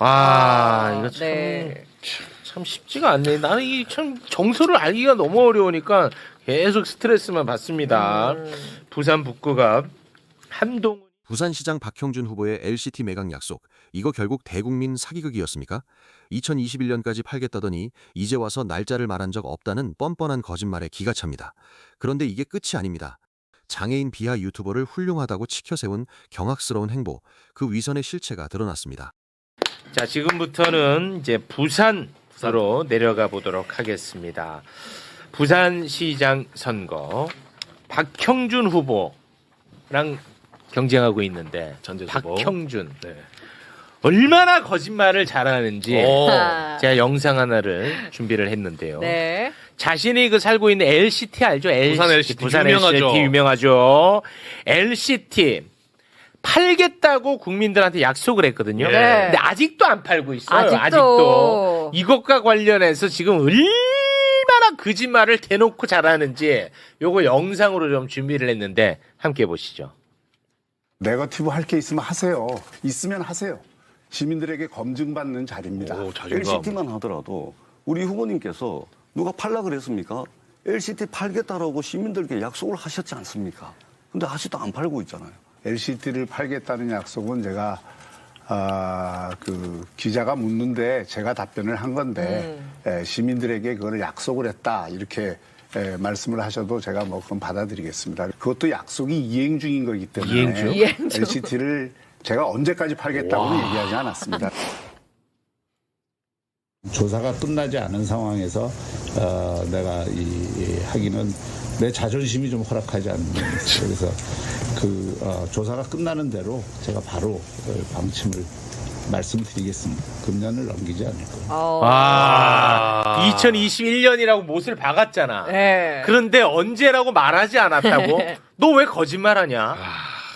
이거 참, 네. 참 쉽지가 않네. 나는 이 참 정서를 알기가 너무 어려우니까 계속 스트레스만 받습니다. 부산 북구갑 한동훈. 부산시장 박형준 후보의 LCT 매각 약속, 이거 결국 대국민 사기극이었습니까? 2021년까지 팔겠다더니 이제 와서 날짜를 말한 적 없다는 뻔뻔한 거짓말에 기가 찹니다. 그런데 이게 끝이 아닙니다. 장애인 비하 유튜버를 훌륭하다고 치켜세운 경악스러운 행보, 그 위선의 실체가 드러났습니다. 자, 지금부터는 이제 부산으로 내려가 보도록 하겠습니다. 부산시장 선거 박형준 후보랑 경쟁하고 있는데 박형준 얼마나 거짓말을 잘하는지 제가 영상 하나를 준비를 했는데요. 네. 자신이 그 살고 있는 LCT 알죠? 부산 LCT 부산 유명하죠. LCT 유명하죠. LCT 팔겠다고 국민들한테 약속을 했거든요. 네. 근데 아직도 안 팔고 있어요. 아직도. 아직도. 이것과 관련해서 지금 얼마나 거짓말을 대놓고 잘하는지 요거 영상으로 좀 준비를 했는데 함께 보시죠. 네거티브 할 게 있으면 하세요. 있으면 하세요. 시민들에게 검증받는 자리입니다. LCT만 하더라도 우리 후보님께서 누가 팔라 그랬습니까? LCT 팔겠다라고 시민들께 약속을 하셨지 않습니까? 근데 아직도 안 팔고 있잖아요. LCT를 팔겠다는 약속은 제가 그 기자가 묻는데 제가 답변을 한 건데 시민들에게 그걸 약속을 했다 이렇게 말씀을 하셔도 제가 뭐 그건 받아들이겠습니다. 그것도 약속이 이행 중인 거기 때문에 이행 중. LCT를 제가 언제까지 팔겠다고는 얘기하지 않았습니다. 조사가 끝나지 않은 상황에서 내가 하기는 내 자존심이 좀 허락하지 않는 그래서 조사가 끝나는 대로 제가 바로 방침을 말씀드리겠습니다. 금년을 넘기지 않을 거예요. 2021년이라고 못을 박았잖아. 네. 그런데 언제라고 말하지 않았다고? 너 왜 거짓말하냐?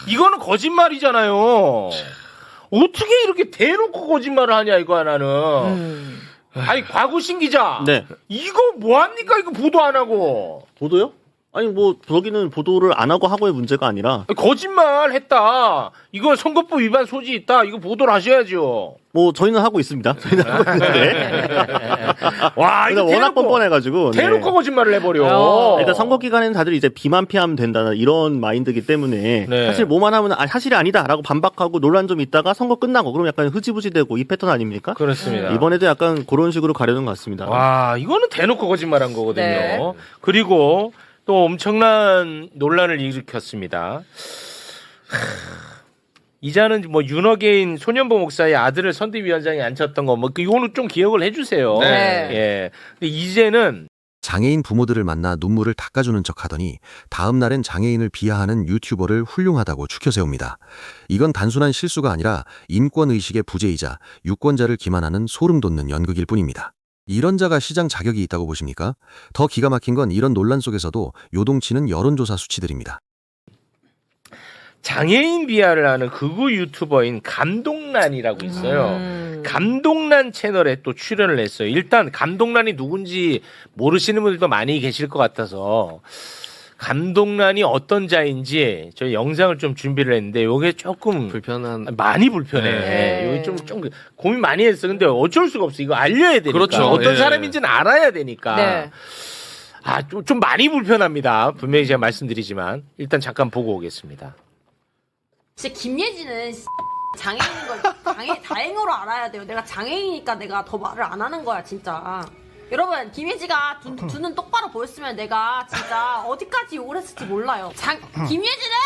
이거는 거짓말이잖아요. 어떻게 이렇게 대놓고 거짓말을 하냐 이거 하나는. 아니 곽우신 기자. 네. 이거 뭐합니까? 이거 보도 안 하고. 보도요? 아니 뭐 저기는 보도를 안 하고의 문제가 아니라 거짓말 했다. 이거 선거법 위반 소지 있다. 이거 보도를 하셔야죠. 뭐 저희는 하고 있습니다. 저희는 하고 있는데 와, 이거 워낙 뻔뻔해가지고 대놓고 거짓말을 해버려. 일단 선거 기간에는 다들 이제 비만 피하면 된다 이런 마인드이기 때문에 네. 사실 뭐만 하면 사실이 아니다라고 반박하고 논란 좀 있다가 선거 끝나고 그럼 약간 흐지부지되고 이 패턴 아닙니까? 그렇습니다. 이번에도 약간 그런 식으로 가려는 것 같습니다. 와, 이거는 대놓고 거짓말한 거거든요. 네. 그리고 또 엄청난 논란을 일으켰습니다. 이자는 뭐 윤어게인 소년보 목사의 아들을 선대위원장에 앉혔던 거 뭐 이거는 좀 기억을 해주세요. 네. 예. 근데 이제는 장애인 부모들을 만나 눈물을 닦아주는 척하더니 다음 날엔 장애인을 비하하는 유튜버를 훌륭하다고 추켜세웁니다. 이건 단순한 실수가 아니라 인권의식의 부재이자 유권자를 기만하는 소름 돋는 연극일 뿐입니다. 이런 자가 시장 자격이 있다고 보십니까? 더 기가 막힌 건 이런 논란 속에서도 요동치는 여론조사 수치들입니다. 장애인 비하를 하는 극우 유튜버인 감동란이라고 있어요. 감동란 채널에 또 출연을 했어요. 일단 감동란이 누군지 모르시는 분들도 많이 계실 것 같아서 감동란이 어떤 자인지 저희 영상을 좀 준비를 했는데 이게 조금 많이 불편해. 네. 이게 좀 고민 많이 했어. 근데 어쩔 수가 없어. 이거 알려야 되니까. 그렇죠. 어떤 네. 사람인지는 알아야 되니까. 네. 좀 많이 불편합니다. 분명히 제가 말씀드리지만 일단 잠깐 보고 오겠습니다. 진짜 김예지는 장애인인 걸 다행으로 알아야 돼요. 내가 장애인이니까 내가 더 말을 안 하는 거야 진짜. 여러분 김예지가 두 눈 똑바로 보였으면 내가 진짜 어디까지 욕을 했을지 몰라요. 김예지는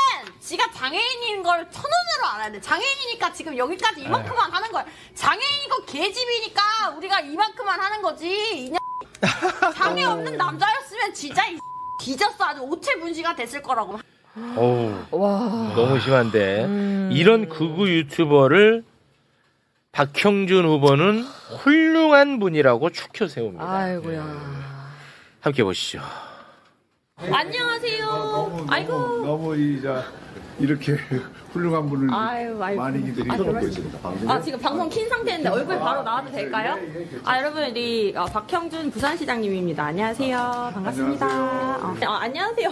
지가 장애인인 걸 첫눈으로 알아야 돼. 장애인이니까 지금 여기까지 이만큼만 하는 거야. 장애인이고 개집이니까 우리가 이만큼만 하는 거지. 장애 없는 남자였으면 진짜 뒤졌어. 아주 오체분시가 됐을 거라고. 어우, 와. 너무 심한데 이런 극우 유튜버를 박형준 후보는 훌륭한 분이라고 추켜 세웁니다. 아이고야. 함께 보시죠. 안녕하세요. 아이고. 너무 이렇게 훌륭한 분을 아유. 많이 기들이 지금 방송 킨 상태인데 얼굴 바로 나와도 될까요? 여러분, 우리 박형준 부산시장님입니다. 안녕하세요. 반갑습니다. 안녕하세요.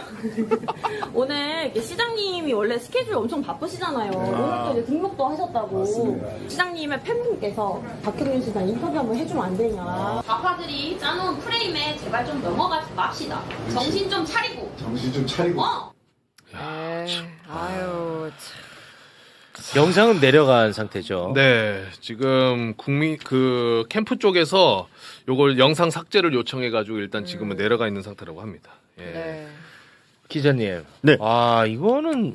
오늘 이렇게 시장님이 원래 스케줄 엄청 바쁘시잖아요. 오늘 또 이제 등록도 하셨다고. 맞습니다. 시장님의 팬분께서 박형준 시장 인터뷰 한번 해주면 안 되냐. 좌파들이 짜놓은 프레임에 제발 좀 넘어가지 맙시다. 정신 좀 차리고. 정신 좀 차리고. 아유, 영상은 내려간 상태죠. 네, 지금 캠프 쪽에서 요걸 영상 삭제를 요청해가지고 일단 지금은 내려가 있는 상태라고 합니다. 예. 네. 기자님. 네. 이거는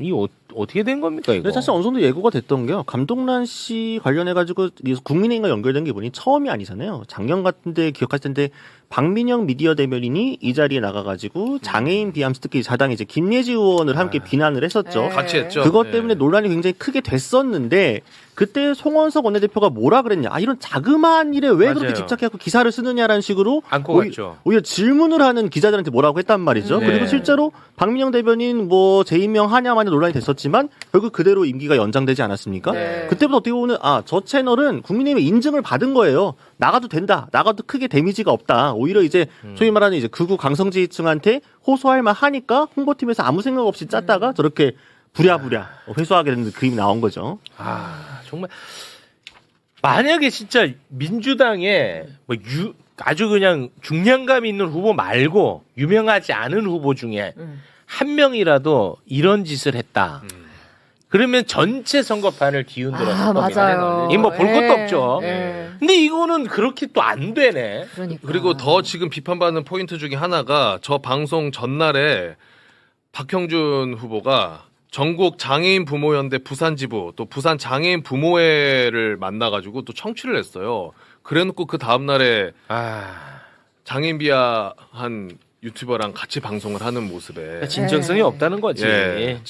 어떻게 된 겁니까 이거? 근데 사실 어느 정도 예고가 됐던 게요. 감동란 씨 관련해가지고 국민의힘과 연결된 게 보니 처음이 아니잖아요. 작년 같은데 기억하실 텐데 박민영 미디어 대변인이 이 자리에 나가가지고 장애인 비하면서 특히 자당의 이제 김예지 의원을 함께 비난을 했었죠. 네. 같이 했죠. 그것 때문에 논란이 굉장히 크게 됐었는데 그때 송원석 원내대표가 뭐라 그랬냐. 이런 자그마한 일에 왜 그렇게 맞아요. 집착해서 기사를 쓰느냐라는 식으로 안고 갔죠. 오히려 질문을 하는 기자들한테 뭐라고 했단 말이죠. 네. 그리고 실제로 박민영 대변인 뭐 재임명 하냐 마냐 논란이 됐었지만 결국 그대로 임기가 연장되지 않았습니까? 네. 그때부터 어떻게 보면 저 채널은 국민의힘의 인증을 받은 거예요. 나가도 된다. 나가도 크게 데미지가 없다. 오히려 이제 소위 말하는 이제 극우 강성지층한테 호소할 만 하니까 홍보팀에서 아무 생각 없이 짰다가 저렇게 부랴부랴 회수하게 되는 그림이 나온 거죠. 정말 만약에 진짜 민주당에 아주 그냥 중량감 있는 후보 말고 유명하지 않은 후보 중에 한 명이라도 이런 짓을 했다. 그러면 전체 선거판을 뒤흔들어서 맞아요. 이거 뭐 볼 것도 예. 없죠. 예. 근데 이거는 그렇게 또 안 되네. 그러니까. 그리고 더 지금 비판받는 포인트 중에 하나가 저 방송 전날에 박형준 후보가 전국 장애인 부모연대 부산지부 또 부산 장애인 부모회를 만나가지고 또 청취를 했어요. 그래놓고 그 다음날에 장애인 비하한 유튜버랑 같이 방송을 하는 모습에 진정성이 네. 없다는 거지. 예.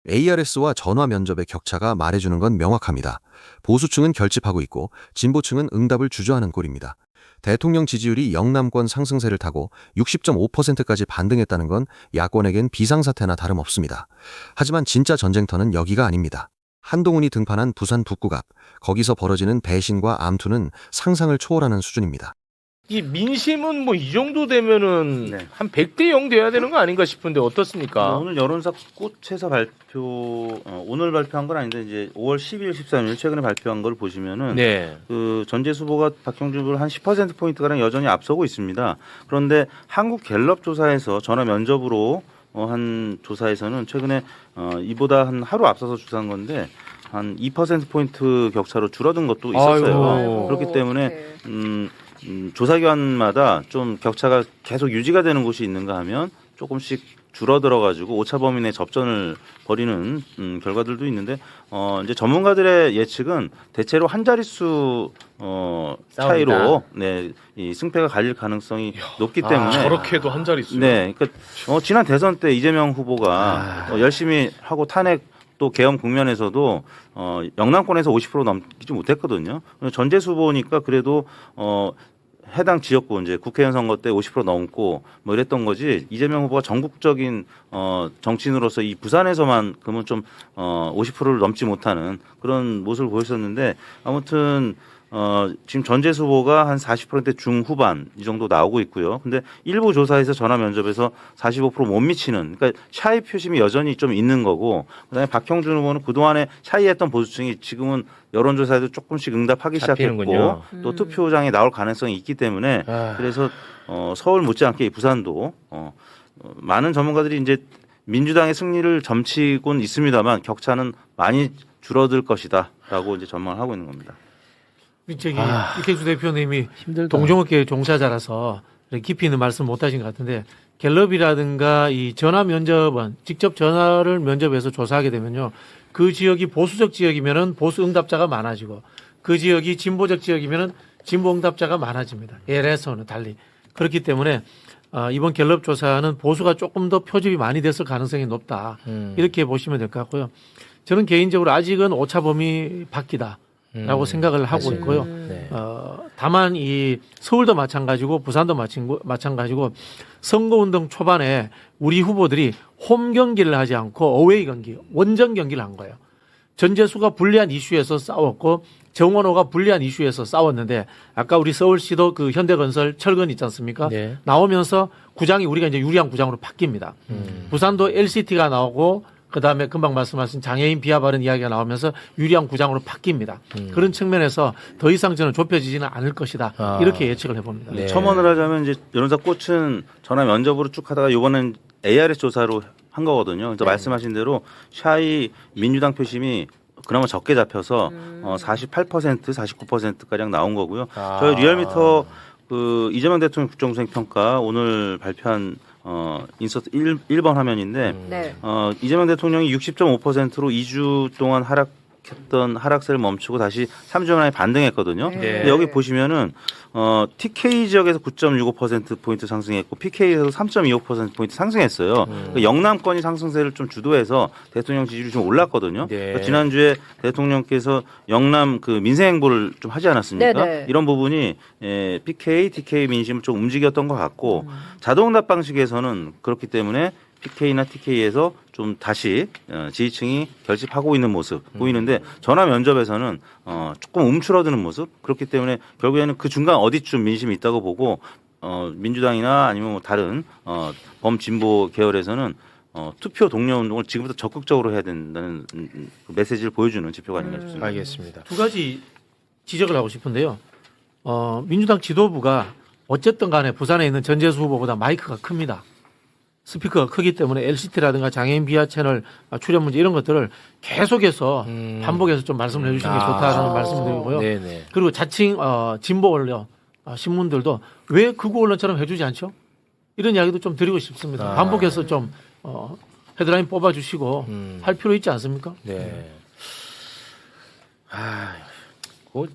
ARS와 전화 면접의 격차가 말해주는 건 명확합니다. 보수층은 결집하고 있고 진보층은 응답을 주저하는 꼴입니다. 대통령 지지율이 영남권 상승세를 타고 60.5%까지 반등했다는 건 야권에겐 비상사태나 다름없습니다. 하지만 진짜 전쟁터는 여기가 아닙니다. 한동훈이 등판한 부산 북구 앞, 거기서 벌어지는 배신과 암투는 상상을 초월하는 수준입니다. 이 민심은 뭐 이 정도 되면은 네. 한 100대 0 돼야 되는 거 아닌가 싶은데 어떻습니까? 오늘 여론사 꽃에서 오늘 발표한 건 아닌데 이제 5월 12일, 13일 최근에 발표한 걸 보시면은 네. 그 전재수 후보가 박형준 후보를 한 10% 포인트가량 여전히 앞서고 있습니다. 그런데 한국 갤럽 조사에서 전화 면접으로 한 조사에서는 최근에 이보다 한 하루 앞서서 조사한 건데 한 2% 포인트 격차로 줄어든 것도 있었어요. 아이고. 그렇기 때문에 어떡해. 조사기관마다 좀 격차가 계속 유지가 되는 곳이 있는가 하면 조금씩 줄어들어가지고 오차 범위 내 접전을 벌이는 결과들도 있는데 이제 전문가들의 예측은 대체로 한 자릿수 차이로 이 승패가 갈릴 가능성이 높기 때문에 저렇게도 한 자릿수. 네, 그러니까 지난 대선 때 이재명 후보가 열심히 하고 탄핵 또 계엄 국면에서도 영남권에서 50% 넘기지 못했거든요. 전재수 후보니까 그래도 해당 지역구 이제 국회의원 선거 때 50% 넘고 뭐 이랬던 거지. 이재명 후보가 전국적인 정치인으로서 이 부산에서만 그러면 좀 50%를 넘지 못하는 그런 모습을 보였었는데 아무튼 지금 전재수 후보가 한 40%대 중후반 이 정도 나오고 있고요. 근데 일부 조사에서 전화 면접에서 45% 못 미치는 그러니까 차이 표심이 여전히 좀 있는 거고 그다음에 박형준 후보는 그동안에 차이했던 보수층이 지금은 여론조사에도 조금씩 응답하기 잡히는군요. 시작했고 또 투표장에 나올 가능성이 있기 때문에 그래서 서울 못지않게 이 부산도 많은 전문가들이 이제 민주당의 승리를 점치곤 있습니다만 격차는 많이 줄어들 것이다라고 이제 전망을 하고 있는 겁니다. 저기 이택수 대표님이 힘들다. 동종업계 종사자라서 깊이 있는 말씀 못 하신 것 같은데 갤럽이라든가 이 전화 면접은 직접 전화를 면접해서 조사하게 되면요. 그 지역이 보수적 지역이면은 보수 응답자가 많아지고 그 지역이 진보적 지역이면은 진보 응답자가 많아집니다. 예래서는 달리. 그렇기 때문에 이번 갤럽 조사는 보수가 조금 더 표집이 많이 됐을 가능성이 높다. 이렇게 보시면 될 것 같고요. 저는 개인적으로 아직은 오차 범위 밖이다. 생각을 하고 있고요. 네. 다만 이 서울도 마찬가지고 부산도 마찬가지고 선거운동 초반에 우리 후보들이 홈 경기를 하지 않고 어웨이 경기, 원정 경기를 한 거예요. 전재수가 불리한 이슈에서 싸웠고 정원호가 불리한 이슈에서 싸웠는데 아까 우리 서울시도 그 현대건설 철근 있지 않습니까? 네. 나오면서 구장이 우리가 이제 유리한 구장으로 바뀝니다. 부산도 LCT가 나오고 그다음에 금방 말씀하신 장애인 비하 발언 이야기가 나오면서 유리한 구장으로 바뀝니다. 그런 측면에서 더 이상 저는 좁혀지지는 않을 것이다. 이렇게 예측을 해봅니다. 네. 첨언을 하자면 이제 여론사 꽃은 전화 면접으로 쭉 하다가 이번엔 ARS 조사로 한 거거든요. 그래서 말씀하신 대로 샤이 민주당 표심이 그나마 적게 잡혀서 48%, 49%가량 나온 거고요. 저희 리얼미터 그 이재명 대통령 국정수행 평가 오늘 발표한 인서트 1번 화면인데 네. 이재명 대통령이 60.5%로 2주 동안 하락했던 하락세를 멈추고 다시 3주 만에 반등했거든요. 네. 근데 여기 보시면은 TK 지역에서 9.65%포인트 상승했고 PK에서 3.25%포인트 상승했어요. 그러니까 영남권이 상승세를 좀 주도해서 대통령 지지율이 좀 올랐거든요. 네. 그러니까 지난주에 대통령께서 영남 그 민생 행보를 좀 하지 않았습니까? 네네. 이런 부분이 PK, TK 민심을 좀 움직였던 것 같고 자동응답 방식에서는 그렇기 때문에 PK나 TK에서 좀 다시 지지층이 결집하고 있는 모습 보이는데 전화 면접에서는 조금 움츠러드는 모습 그렇기 때문에 결국에는 그 중간 어디쯤 민심이 있다고 보고 민주당이나 아니면 뭐 다른 범진보 계열에서는 투표 독려 운동을 지금부터 적극적으로 해야 된다는 메시지를 보여주는 지표가 아닌가 싶습니다. 알겠습니다. 두 가지 지적을 하고 싶은데요. 민주당 지도부가 어쨌든 간에 부산에 있는 전재수 후보보다 마이크가 큽니다. 스피커가 크기 때문에 LCT라든가 장애인 비하 채널 출연 문제 이런 것들을 계속해서 반복해서 좀 말씀을 해주시는 게 좋다라는 말씀을 드리고요. 네네. 그리고 자칭 진보 언론 신문들도 왜 극우 언론처럼 해주지 않죠? 이런 이야기도 좀 드리고 싶습니다. 반복해서 좀 헤드라인 뽑아주시고 할 필요 있지 않습니까? 네.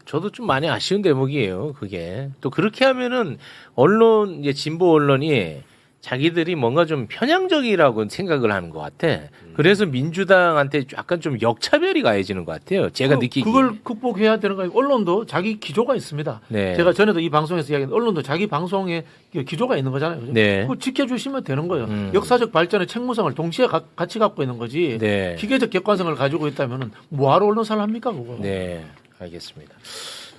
저도 좀 많이 아쉬운 대목이에요. 그게 또 그렇게 하면은 언론 이제 진보 언론이 자기들이 뭔가 좀 편향적이라고 생각을 하는 것 같아. 그래서 민주당한테 약간 좀 역차별이 가해지는 것 같아요. 제가 느끼기. 그걸 극복해야 되는 거예요. 언론도 자기 기조가 있습니다. 네. 제가 전에도 이 방송에서 이야기했는데 언론도 자기 방송에 기조가 있는 거잖아요. 그죠? 네. 그걸 지켜주시면 되는 거예요. 역사적 발전의 책무성을 동시에 같이 갖고 있는 거지. 네. 기계적 객관성을 가지고 있다면 뭐하러 언론사를 합니까 그거. 네, 알겠습니다.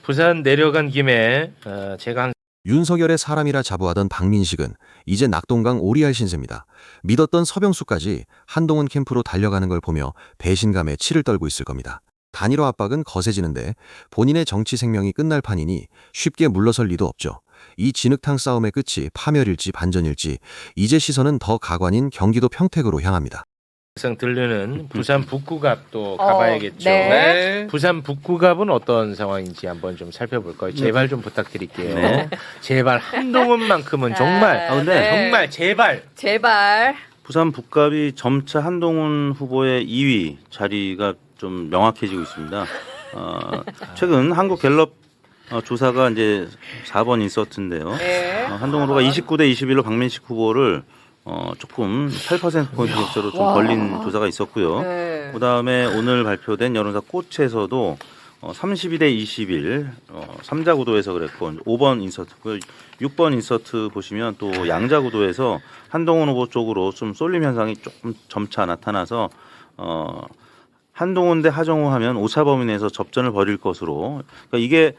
부산 내려간 김에 제가 윤석열의 사람이라 자부하던 박민식은 이제 낙동강 오리알 신세입니다. 믿었던 서병수까지 한동훈 캠프로 달려가는 걸 보며 배신감에 치를 떨고 있을 겁니다. 단일화 압박은 거세지는데 본인의 정치 생명이 끝날 판이니 쉽게 물러설 리도 없죠. 이 진흙탕 싸움의 끝이 파멸일지 반전일지 이제 시선은 더 가관인 경기도 평택으로 향합니다. 항상 들르는 부산 북구갑 또 가봐야겠죠. 네. 네. 부산 북구갑은 어떤 상황인지 한번 좀 살펴볼까요? 제발 좀 부탁드릴게요. 네. 제발 한동훈만큼은 정말 네. 정말 제발. 제발. 부산 북갑이 점차 한동훈 후보의 2위 자리가 좀 명확해지고 있습니다. 최근 한국갤럽 조사가 이제 4번 인서트인데요. 네. 한동훈 후보가 29대 21로 박민식 후보를 조금 8%포인트 격차로 좀 벌린 조사가 있었고요. 네. 그다음에 오늘 발표된 여론사 꽃에서도 32대 21 3자 구도에서 그랬고 5번 인서트고요. 6번 인서트 보시면 또 양자 구도에서 한동훈 후보 쪽으로 좀 쏠림 현상이 조금 점차 나타나서 한동훈 대 하정우 하면 오차 범위 내에서 접전을 벌일 것으로. 그러니까 이게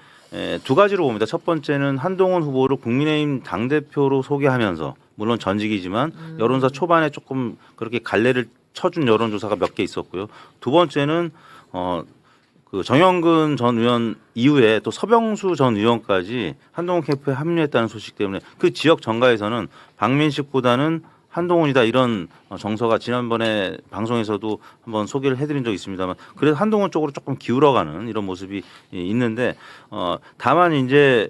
두 가지로 봅니다. 첫 번째는 한동훈 후보를 국민의힘 당대표로 소개하면서 물론 전직이지만 여론사 초반에 조금 그렇게 갈래를 쳐준 여론조사가 몇 개 있었고요. 두 번째는 그 정영근 전 의원 이후에 또 서병수 전 의원까지 한동훈 캠프에 합류했다는 소식 때문에 그 지역 정가에서는 박민식보다는 한동훈이다 이런 정서가 지난번에 방송에서도 한번 소개를 해드린 적이 있습니다만 그래서 한동훈 쪽으로 조금 기울어가는 이런 모습이 있는데 다만 이제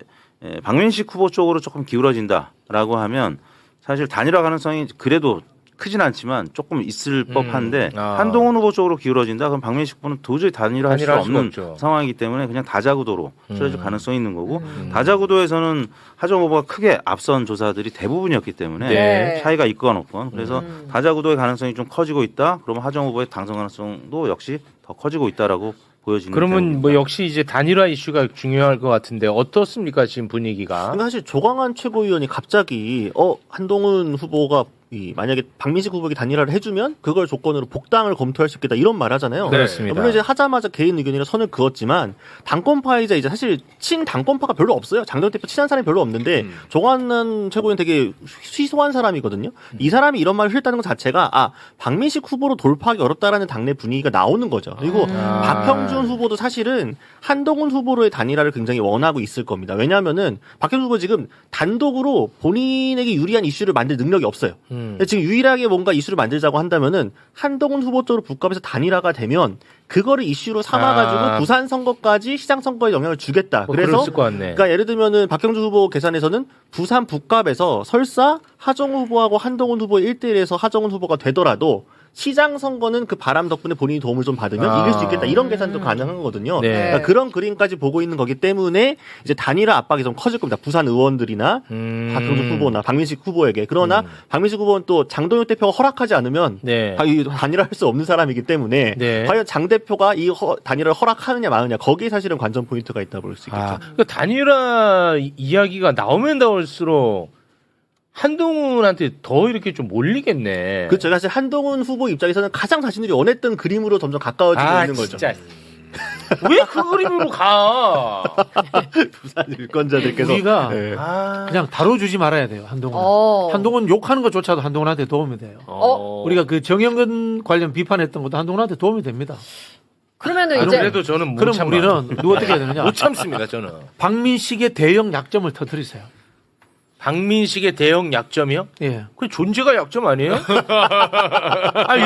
박민식 후보 쪽으로 조금 기울어진다라고 하면 사실 단일화 가능성이 그래도 크진 않지만 조금 있을 법한데 한동훈 후보 쪽으로 기울어진다 그럼 박민식 후보는 도저히 단일화할 수 없는 상황이기 때문에 그냥 다자구도로 치러질 가능성이 있는 거고 다자구도에서는 하정우 후보가 크게 앞선 조사들이 대부분이었기 때문에 네. 차이가 있건 없건 그래서 다자구도의 가능성이 좀 커지고 있다 그러면 하정우 후보의 당선 가능성도 역시 더 커지고 있다라고 보여지는. 그러면 대목입니다. 뭐 역시 이제 단일화 이슈가 중요할 것 같은데 어떻습니까 지금 분위기가? 근데 사실 조광한 최고위원이 갑자기 한동훈 후보가 만약에 박민식 후보에게 단일화를 해주면 그걸 조건으로 복당을 검토할 수 있겠다 이런 말 하잖아요. 그렇습니다. 물론 이제 하자마자 개인 의견이라 선을 그었지만 당권파이자 이제 사실 친당권파가 별로 없어요. 장동혁 대표 친한 사람이 별로 없는데 조광한 최고위원 되게 희소한 사람이거든요. 이 사람이 이런 말을 했다는 것 자체가 박민식 후보로 돌파하기 어렵다라는 당내 분위기가 나오는 거죠. 그리고 박형준 후보도 사실은 한동훈 후보로의 단일화를 굉장히 원하고 있을 겁니다. 왜냐하면은 박형준 후보 지금 단독으로 본인에게 유리한 이슈를 만들 능력이 없어요. 근데 지금 유일하게 뭔가 이슈를 만들자고 한다면은 한동훈 후보 쪽으로 북갑에서 단일화가 되면 그거를 이슈로 삼아가지고 부산 선거까지 시장 선거에 영향을 주겠다. 뭐 그래서 그랬을 것 같네. 그러니까 예를 들면은 박형준 후보 계산에서는 부산 북갑에서 설사 하정우 후보하고 한동훈 후보의 1대1에서 하정우 후보가 되더라도 시장 선거는 그 바람 덕분에 본인이 도움을 좀 받으면 이길 수 있겠다. 이런 계산도 가능한 거거든요. 네. 그러니까 그런 그림까지 보고 있는 거기 때문에 이제 단일화 압박이 좀 커질 겁니다. 부산 의원들이나 박형준 후보나 박민식 후보에게. 그러나 박민식 후보는 또 장동혁 대표가 허락하지 않으면 네. 단일화할 수 없는 사람이기 때문에 네. 과연 장 대표가 이 단일화를 허락하느냐 마느냐 거기에 사실은 관전 포인트가 있다 볼 수 있겠죠. 그러니까 단일화 이야기가 나오면 나올수록 한동훈한테 더 이렇게 좀 몰리겠네. 그렇죠. 사실 한동훈 후보 입장에서는 가장 자신들이 원했던 그림으로 점점 가까워지고 있는 거죠. 진짜. 왜 그 그림으로 가? 부산 유권자들께서 우리가 네. 그냥 다뤄주지 말아야 돼요. 한동훈 욕하는 것조차도 한동훈한테 도움이 돼요. 우리가 그 정영근 관련 비판했던 것도 한동훈한테 도움이 됩니다. 그러면은 안 이제 그래도 저는 못 그럼 참아. 우리는 누가 어떻게 해야 되느냐? 못 참습니다 저는. 박민식의 대형 약점을 터뜨리세요. 박민식의 대형 약점이요? 예. 그 존재가 약점 아니에요?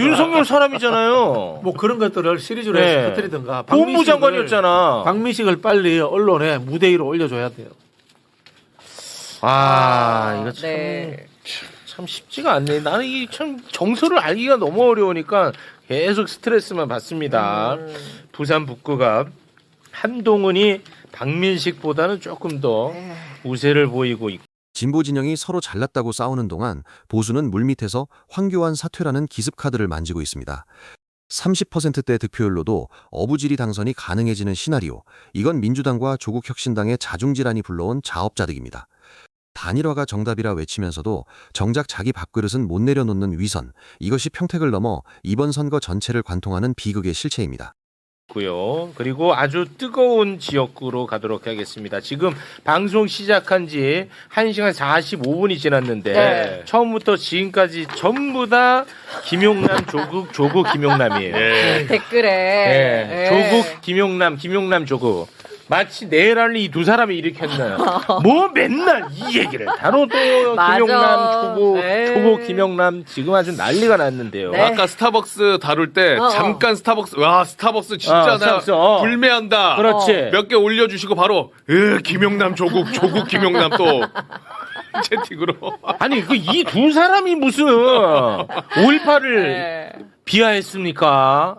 윤석열 사람이잖아요. 뭐 그런 것들을 시리즈로 네. 해서 터뜨리든가. 본부 장관이었잖아. 박민식을 빨리 언론에 무대 위로 올려줘야 돼요. 이거 참, 네. 참 쉽지가 않네. 나는 이 참 정서를 알기가 너무 어려우니까 계속 스트레스만 받습니다. 부산 북구갑 한동훈이 박민식보다는 조금 더 우세를 보이고 있고. 진보 진영이 서로 잘났다고 싸우는 동안 보수는 물밑에서 황교안 사퇴라는 기습카드를 만지고 있습니다. 30%대 득표율로도 어부지리 당선이 가능해지는 시나리오. 이건 민주당과 조국혁신당의 자중질환이 불러온 자업자득입니다. 단일화가 정답이라 외치면서도 정작 자기 밥그릇은 못 내려놓는 위선. 이것이 평택을 넘어 이번 선거 전체를 관통하는 비극의 실체입니다. 고요. 그리고 아주 뜨거운 지역구로 가도록 하겠습니다. 지금 방송 시작한 지 1시간 45분이 지났는데 네. 처음부터 지금까지 전부 다 김용남 조국 김용남이에요. 댓글에 네. 조국 김용남 조국. 마치 내란을 이 두 사람이 일으켰나요? 뭐 맨날 이 얘기를 다뤄도 맞아. 김용남 네. 조국 김용남 지금 아주 난리가 났는데요. 네. 아까 스타벅스 다룰 때 잠깐 스타벅스 진짜 나 스타벅스, 불매한다. 그렇지. 몇 개 올려주시고 바로 김용남 조국 김용남 또 채팅으로. 아니 그 이 두 사람이 무슨 5.18을 네. 비하했습니까?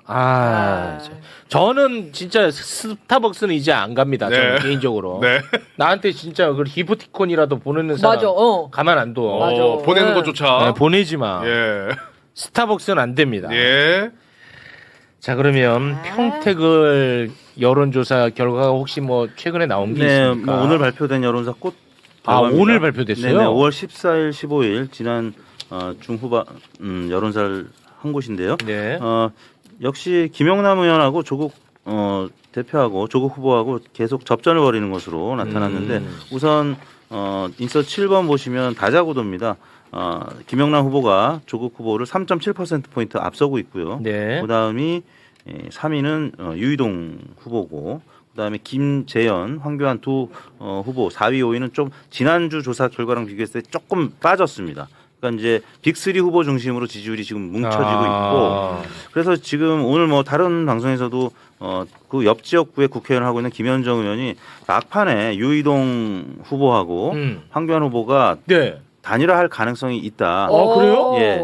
저는 진짜 스타벅스는 이제 안 갑니다. 저는 네. 개인적으로. 네. 나한테 진짜 그 기프티콘이라도 보내는 사람 맞아. 가만 안 둬. 맞아. 보내는 네. 것조차. 네, 보내지 마. 예. 스타벅스는 안 됩니다. 예. 자 그러면 평택을 여론조사 결과가 혹시 뭐 최근에 나온 게 네, 있습니까? 뭐 오늘 발표된 여론사 꽃. 오늘 발표됐어요? 네네, 5월 14일, 15일 지난 중후반 여론사를 한 곳인데요. 네. 역시 김영남 의원하고 조국 대표하고 조국 후보하고 계속 접전을 벌이는 것으로 나타났는데 우선 인서 7번 보시면 다자구도입니다. 김영남 후보가 조국 후보를 3.7%포인트 앞서고 있고요. 네. 그다음이 3위는 유이동 후보고 그다음에 김재현, 황교안 두 후보 4위, 5위는 좀 지난주 조사 결과랑 비교했을 때 조금 빠졌습니다. 그러니까 이제 빅3 후보 중심으로 지지율이 지금 뭉쳐지고 있고 그래서 지금 오늘 뭐 다른 방송에서도 그 옆 지역구에 국회의원을 하고 있는 김현정 의원이 막판에 유이동 후보하고 황교안 후보가 네. 단일화할 가능성이 있다. 그래요? 예.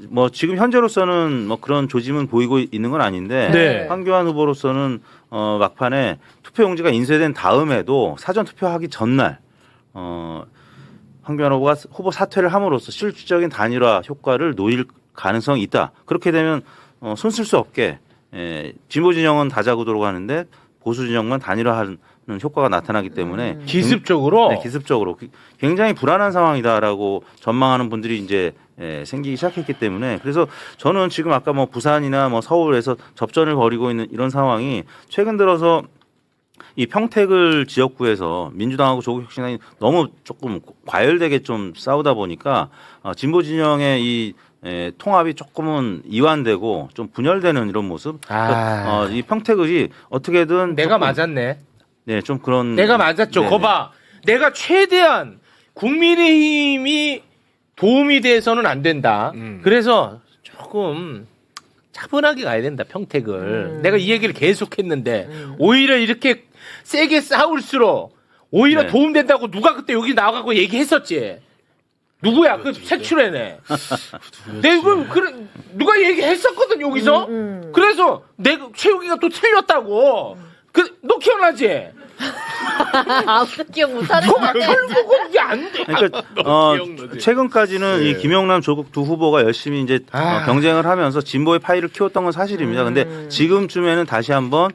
뭐 지금 현재로서는 뭐 그런 조짐은 보이고 있는 건 아닌데 네. 황교안 후보로서는 막판에 투표용지가 인쇄된 다음에도 사전 투표하기 전날 황교안 후보가 후보 사퇴를 함으로써 실질적인 단일화 효과를 노릴 가능성이 있다. 그렇게 되면 손 쓸 수 없게 진보 진영은 다자구도로 가는데 보수 진영만 단일화하는 효과가 나타나기 때문에 기습적으로 네, 기습적으로 굉장히 불안한 상황이다라고 전망하는 분들이 이제 생기기 시작했기 때문에 그래서 저는 지금 아까 뭐 부산이나 뭐 서울에서 접전을 벌이고 있는 이런 상황이 최근 들어서 이 평택을 지역구에서 민주당하고 조국혁신당이 너무 조금 과열되게 좀 싸우다 보니까 진보 진영의 이 통합이 조금은 이완되고 좀 분열되는 이런 모습. 이 평택을이 어떻게든 내가 조금, 맞았네. 네, 좀 그런. 내가 맞았죠. 네네. 거봐. 내가 최대한 국민의힘이 도움이 돼서는 안 된다. 그래서 조금 차분하게 가야 된다. 평택을. 내가 이 얘기를 계속했는데 오히려 이렇게 세게 싸울수록 오히려 네. 도움된다고 누가 그때 여기 나와갖고 얘기했었지. 누구야? 그 색출해내. 내가 그래 누가 얘기했었거든 여기서. 그래서 내가 최욱이가 또 틀렸다고. 너 기억나지? 아무도 기억 못하는 거 같아. 결국 이게 안 돼. 그러니까 최근까지는 이 김영남 조국 두 후보가 열심히 이제 경쟁을 하면서 진보의 파이를 키웠던 건 사실입니다. 근데 지금쯤에는 다시 한번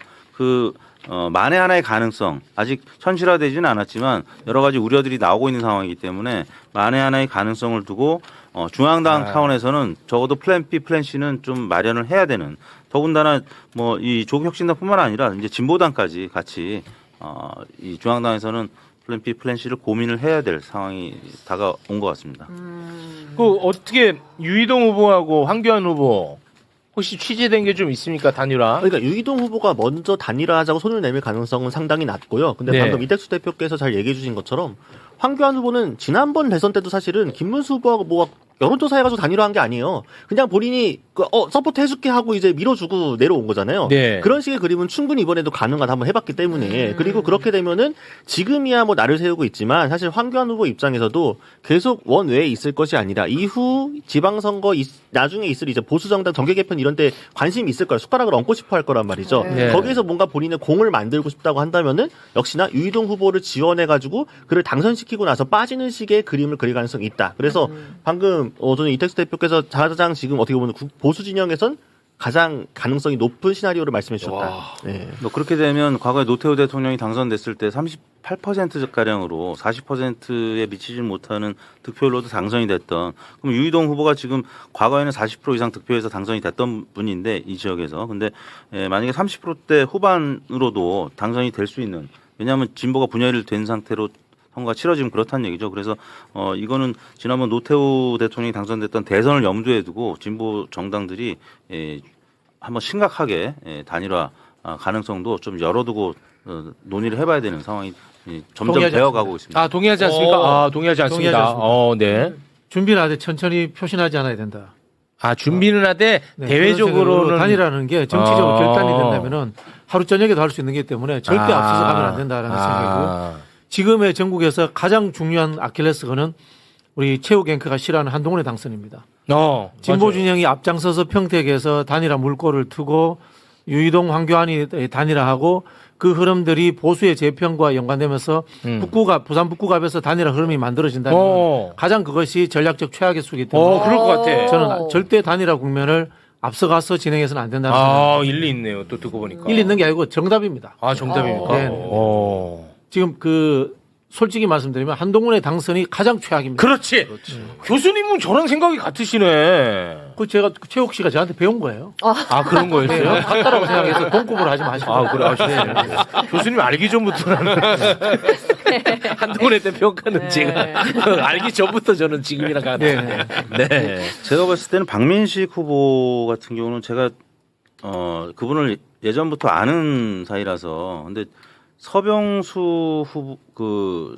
만에 하나의 가능성 아직 현실화되지는 않았지만 여러 가지 우려들이 나오고 있는 상황이기 때문에 만에 하나의 가능성을 두고 중앙당 차원에서는 적어도 플랜 B, 플랜 C는 좀 마련을 해야 되는 더군다나 뭐 이 조국혁신당뿐만 아니라 이제 진보당까지 같이 이 중앙당에서는 플랜 B, 플랜 C를 고민을 해야 될 상황이 다가온 것 같습니다. 그 어떻게 유이동 후보하고 황교안 후보 혹시 취재된 게 좀 있습니까? 단일화? 그러니까 유이동 후보가 먼저 단일화하자고 손을 내밀 가능성은 상당히 낮고요. 근데 네. 방금 이택수 대표께서 잘 얘기해 주신 것처럼 황교안 후보는 지난번 대선 때도 사실은 김문수 후보하고 뭐 여론조사 해가지고 단일화한 게 아니에요. 그냥 본인이 서포트 해줄게 하고 이제 밀어주고 내려온 거잖아요. 네. 그런 식의 그림은 충분히 이번에도 가능하다 한번 해봤기 때문에 그리고 그렇게 되면은 지금이야 뭐 나를 세우고 있지만 사실 황교안 후보 입장에서도 계속 원외에 있을 것이 아니라 이후 지방선거 나중에 있을 이제 보수정당 정계 개편 이런 데 관심이 있을 거예요. 숟가락을 얹고 싶어 할 거란 말이죠. 네. 거기에서 뭔가 본인의 공을 만들고 싶다고 한다면은 역시나 유이동 후보를 지원해가지고 그를 당선시키고 나서 빠지는 식의 그림을 그릴 가능성이 있다. 그래서 방금 저는 이택수 대표께서 가장 지금 어떻게 보면 보수 진영에선 가장 가능성이 높은 시나리오를 말씀해 주셨다. 네. 그렇게 되면 과거에 노태우 대통령이 당선됐을 때 38%가량으로 40%에 미치지 못하는 득표율로도 당선이 됐던 그럼 유이동 후보가 지금 과거에는 40% 이상 득표에서 당선이 됐던 분인데 이 지역에서 근데 만약에 30%대 후반으로도 당선이 될 수 있는 왜냐하면 진보가 분열이 된 상태로 선거가 치러지면 그렇다는 얘기죠. 그래서 이거는 지난번 노태우 대통령이 당선됐던 대선을 염두에 두고 진보 정당들이 한번 심각하게 단일화 가능성도 좀 열어두고 논의를 해봐야 되는 상황이 점점 되어가고 있습니다. 동의하지 않습니까? 동의하지 않습니다. 동의하지 네. 준비를 하되 천천히 표신하지 않아야 된다. 준비는 하되 네, 대외적으로는 단일화하는 게 정치적으로 결단이 된다면은 하루 저녁에도 할 수 있는 게 때문에 절대 앞서서 가면 안 된다라는 생각이고요. 지금의 전국에서 가장 중요한 아킬레스건은 우리 최욱 앵커가 싫어하는 한동훈의 당선입니다. 진보 맞아요. 진영이 앞장서서 평택에서 단일화 물꼬를 트고 유이동 황교안이 단일화하고 그 흐름들이 보수의 재편과 연관되면서 부산 북구갑에서 단일화 흐름이 만들어진다면 가장 그것이 전략적 최악의 수이기 때문에 그럴 것 같아. 저는 절대 단일화 국면을 앞서가서 진행해서는 안 된다는 생각입니다. 일리 있네요. 또 듣고 보니까. 일리 있는 게 아니고 정답입니다. 정답입니까? 네. 지금 솔직히 말씀드리면 한동훈의 당선이 가장 최악입니다. 그렇지. 교수님은 저랑 생각이 같으시네. 제가 최욱 씨가 저한테 배운 거예요. 그런 거였어요? 네, 같다라고 생각해서 돈급으로 하지 마시고. 그래. 교수님 알기 전부터 나는 한동훈에 대한 평가는 제가 알기 전부터 저는 지금이랑 같은데. 네. 제가 봤을 때는 박민식 후보 같은 경우는 제가 그분을 예전부터 아는 사이라서 근데 서병수 후보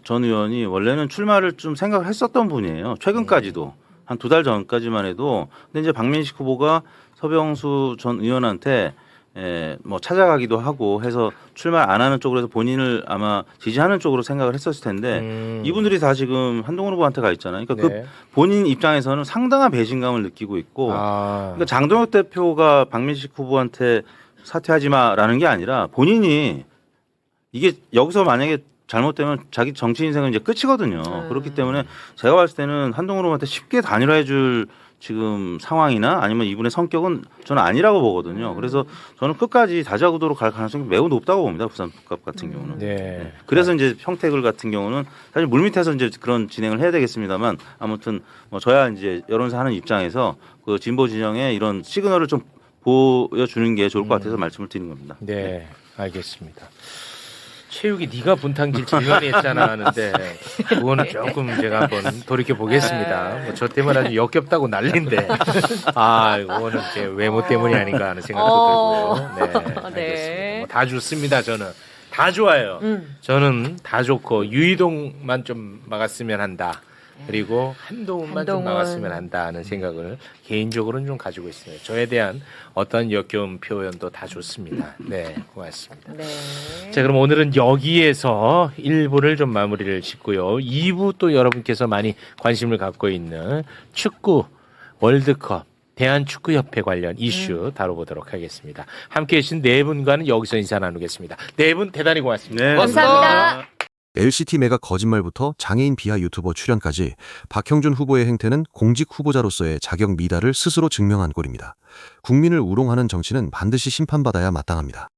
전 의원이 원래는 출마를 좀 생각을 했었던 분이에요. 최근까지도 한 2달 전까지만 해도 근데 이제 박민식 후보가 서병수 전 의원한테 뭐 찾아가기도 하고 해서 출마 안 하는 쪽으로 해서 본인을 아마 지지하는 쪽으로 생각을 했었을 텐데 이분들이 다 지금 한동훈 후보한테 가 있잖아요. 그러니까 그 본인 입장에서는 상당한 배신감을 느끼고 있고 그러니까 장동혁 대표가 박민식 후보한테 사퇴하지 마라는 게 아니라 본인이 이게 여기서 만약에 잘못되면 자기 정치 인생은 이제 끝이거든요. 그렇기 때문에 제가 봤을 때는 한동훈 후보한테 쉽게 단일화해 줄 지금 상황이나 아니면 이분의 성격은 저는 아니라고 보거든요. 그래서 저는 끝까지 다자구도로 갈 가능성이 매우 높다고 봅니다. 부산법값 같은 경우는. 네. 그래서 이제 평택을 같은 경우는 사실 물밑에서 이제 그런 진행을 해야 되겠습니다만 아무튼 뭐 저야 이제 여론사 하는 입장에서 그 진보 진영의 이런 시그널을 좀 보여주는 게 좋을 것 같아서 말씀을 드린 겁니다. 네, 알겠습니다. 체육이 네가 분탕질 제일 많이 했잖아 하는데 그거는 조금 제가 한번 돌이켜 보겠습니다. 뭐 저 때문에 아주 역겹다고 난리인데 아 이거는 제 외모 때문이 아닌가 하는 생각도 들고요. 네, 알겠습니다. 네. 뭐 다 좋습니다. 저는 다 좋아요. 저는 다 좋고 유이동만 좀 막았으면 한다. 그리고 한동훈만 좀 막았으면 한다는 생각을 개인적으로는 좀 가지고 있어요. 저에 대한 어떤 역겨움 표현도 다 좋습니다. 네, 고맙습니다. 네. 자, 그럼 오늘은 여기에서 1부를 좀 마무리를 짓고요. 2부 또 여러분께서 많이 관심을 갖고 있는 축구 월드컵 대한축구협회 관련 이슈 다뤄보도록 하겠습니다. 함께해 주신 네 분과는 여기서 인사 나누겠습니다. 네 분 대단히 고맙습니다. 네, 감사합니다. LCT 메가 거짓말부터 장애인 비하 유튜버 출연까지 박형준 후보의 행태는 공직 후보자로서의 자격 미달을 스스로 증명한 꼴입니다. 국민을 우롱하는 정치는 반드시 심판받아야 마땅합니다.